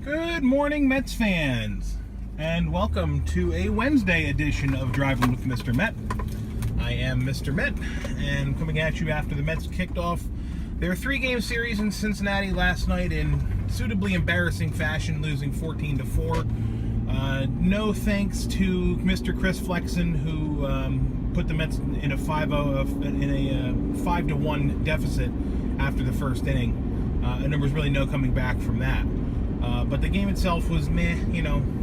Good morning, Mets fans, and welcome to a Wednesday edition of Driving with Mr. Met. I am Mr. Met, and coming at you after the Mets kicked off their three-game series in Cincinnati last night in suitably embarrassing fashion, losing 14-4. No thanks to Mr. Chris Flexen, who put the Mets in a 5-1 deficit after the first inning, and there was really no coming back from that. But the game itself was meh,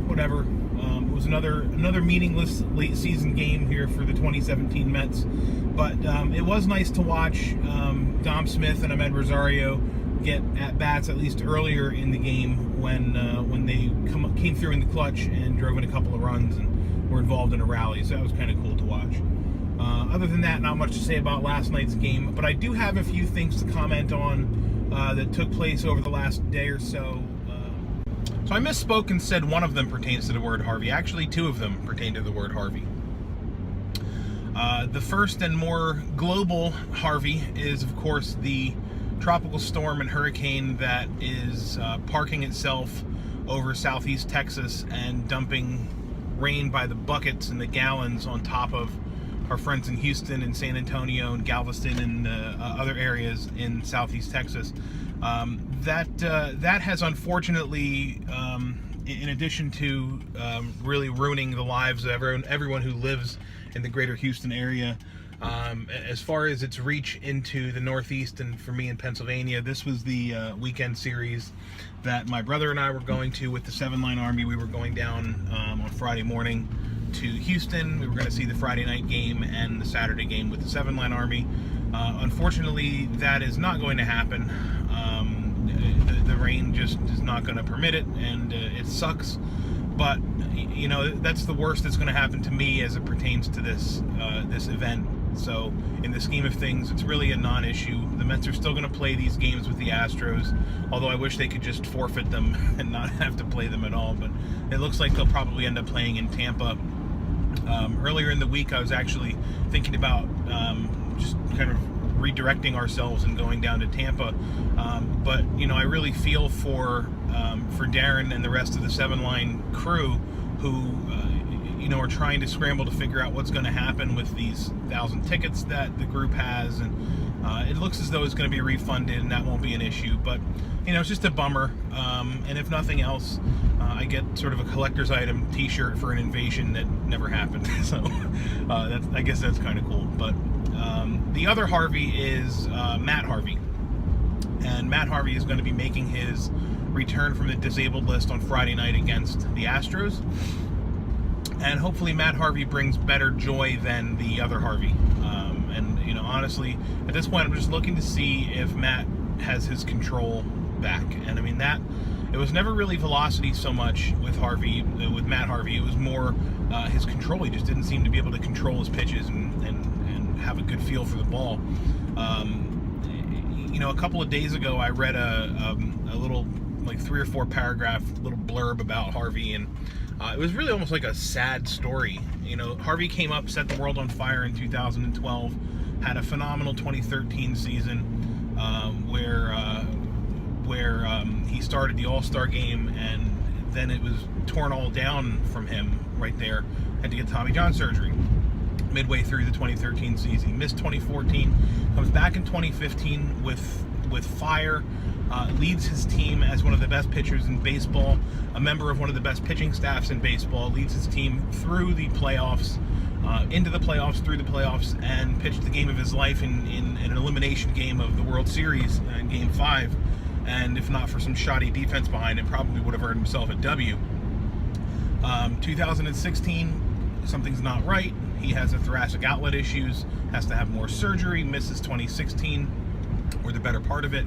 whatever. It was another meaningless late season game here for the 2017 Mets. But it was nice to watch Dom Smith and Ahmed Rosario get at bats at least earlier in the game when they came through in the clutch and drove in a couple of runs and were involved in a rally. So that was kind of cool to watch. Other than that, not much to say about last night's game. But I do have a few things to comment on that took place over the last day or so. So I misspoke and said one of them pertains to the word Harvey. Actually, two of them pertain to the word Harvey. The first and more global Harvey is, of course, the tropical storm and hurricane that is parking itself over southeast Texas and dumping rain by the buckets and the gallons on top of our friends in Houston and San Antonio and Galveston and other areas in southeast Texas. That has unfortunately, in addition to really ruining the lives of everyone who lives in the greater Houston area, as far as its reach into the Northeast and for me in Pennsylvania, this was the weekend series that my brother and I were going to with the 7-Line Army. We were going down on Friday morning to Houston. We were going to see the Friday night game and the Saturday game with the 7-Line Army. Unfortunately, that is not going to happen. The rain just is not going to permit it, and it sucks. But that's the worst that's going to happen to me as it pertains to this event. So in the scheme of things, it's really a non-issue. The Mets are still going to play these games with the Astros, although I wish they could just forfeit them and not have to play them at all. But it looks like they'll probably end up playing in Tampa. Earlier in the week, I was actually thinking about just kind of redirecting ourselves and going down to Tampa. But I really feel for Darren and the rest of the 7-Line crew who are trying to scramble to figure out what's going to happen with these 1,000 tickets that the group has, and it looks as though it's going to be refunded and that won't be an issue. But it's just a bummer. And if nothing else, I get sort of a collector's item T-shirt for an invasion that never happened. So I guess that's kind of cool. But the other Harvey is Matt Harvey. And Matt Harvey is going to be making his return from the disabled list on Friday night against the Astros. And hopefully Matt Harvey brings better joy than the other Harvey. And honestly, at this point, I'm just looking to see if Matt has his control back. And I mean, it was never really velocity so much with Matt Harvey. It was more his control. He just didn't seem to be able to control his pitches and have a good feel for the ball. A couple of days ago, I read a little, like 3 or 4 paragraph little blurb about Harvey, and it was really almost like a sad story. Harvey came up, set the world on fire in 2012, had a phenomenal 2013 season where he started the All-Star game, and then it was torn all down from him right there. Had to get Tommy John surgery midway through the 2013 season. He missed 2014, comes back in 2015 with fire, leads his team as one of the best pitchers in baseball, a member of one of the best pitching staffs in baseball, leads his team through the playoffs, into the playoffs, through the playoffs, and pitched the game of his life in an elimination game of the World Series in Game 5. And if not for some shoddy defense behind it, probably would have earned himself a W. 2016, something's not right. He has a thoracic outlet issues, has to have more surgery, misses 2016, or the better part of it,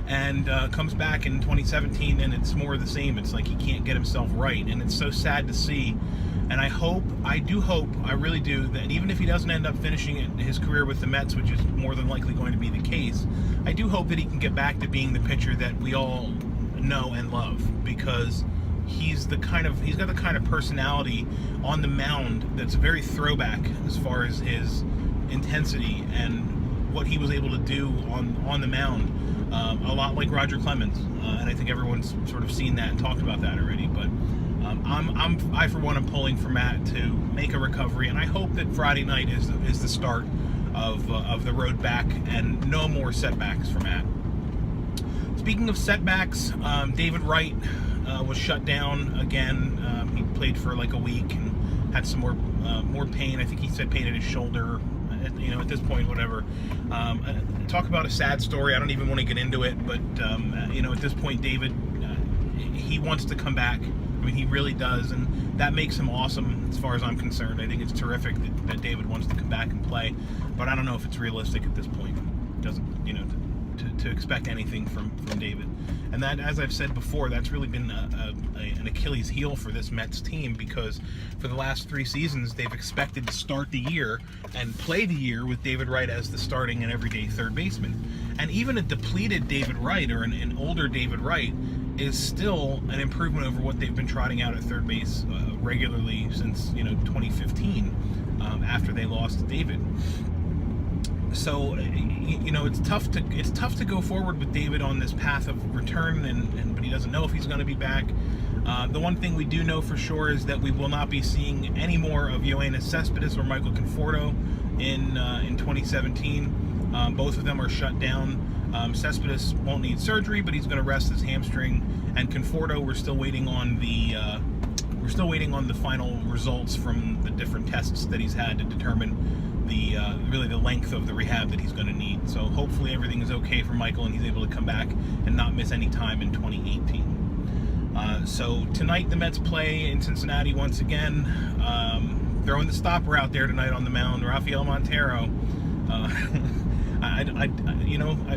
and comes back in 2017, and it's more of the same. It's like he can't get himself right, and it's so sad to see. And I really do, that even if he doesn't end up finishing his career with the Mets, which is more than likely going to be the case, I do hope that he can get back to being the pitcher that we all know and love, because he's got the kind of personality on the mound that's very throwback as far as his intensity and what he was able to do on the mound. a lot like Roger Clemens, and I think everyone's sort of seen that and talked about that already. But I for one am pulling for Matt to make a recovery, and I hope that Friday night is the start of the road back and no more setbacks for Matt. Speaking of setbacks, David Wright was shut down again. He played for like a week and had some more pain. I think he said pain in his shoulder. At this point, whatever. Talk about a sad story. I don't even want to get into it, but at this point, David, he wants to come back. I mean, he really does, and that makes him awesome as far as I'm concerned. I think it's terrific that David wants to come back and play, but I don't know if it's realistic at this point. It doesn't, to expect anything from David. And that, as I've said before, that's really been an Achilles heel for this Mets team, because for the last 3 seasons, they've expected to start the year and play the year with David Wright as the starting and everyday third baseman. And even a depleted David Wright, or an older David Wright, is still an improvement over what they've been trotting out at third base regularly since 2015, after they lost David. So it's tough to go forward with David on this path of return, but he doesn't know if he's going to be back. The one thing we do know for sure is that we will not be seeing any more of Yoenis Cespedes or Michael Conforto in 2017. Both of them are shut down. Cespedes won't need surgery, but he's going to rest his hamstring. And Conforto, we're still waiting on the final results from the different tests that he's had to determine the length of the rehab that he's going to need. So hopefully everything is okay for Michael and he's able to come back and not miss any time in 2018. So tonight the Mets play in Cincinnati once again. Throwing the stopper out there tonight on the mound, Rafael Montero.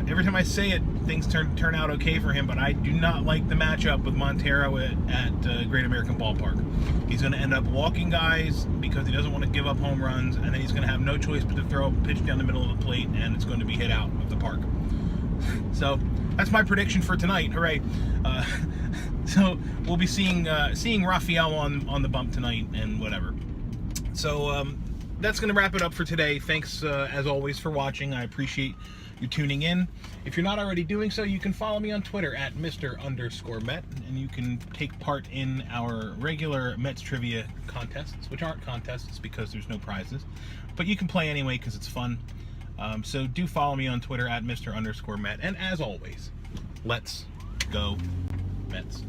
Every time I say it, things turn out okay for him, but I do not like the matchup with Montero at Great American Ballpark. He's going to end up walking guys because he doesn't want to give up home runs, and then he's going to have no choice but to throw a pitch down the middle of the plate, and it's going to be hit out of the park. So that's my prediction for tonight. Hooray! So we'll be seeing Rafael on the bump tonight and whatever. So that's going to wrap it up for today. Thanks, as always, for watching. I appreciate you tuning in. If you're not already doing so, you can follow me on Twitter at Mr_Met, and you can take part in our regular Mets trivia contests, which aren't contests because there's no prizes, but you can play anyway because it's fun. So do follow me on Twitter at Mr_Met, and as always, let's go Mets.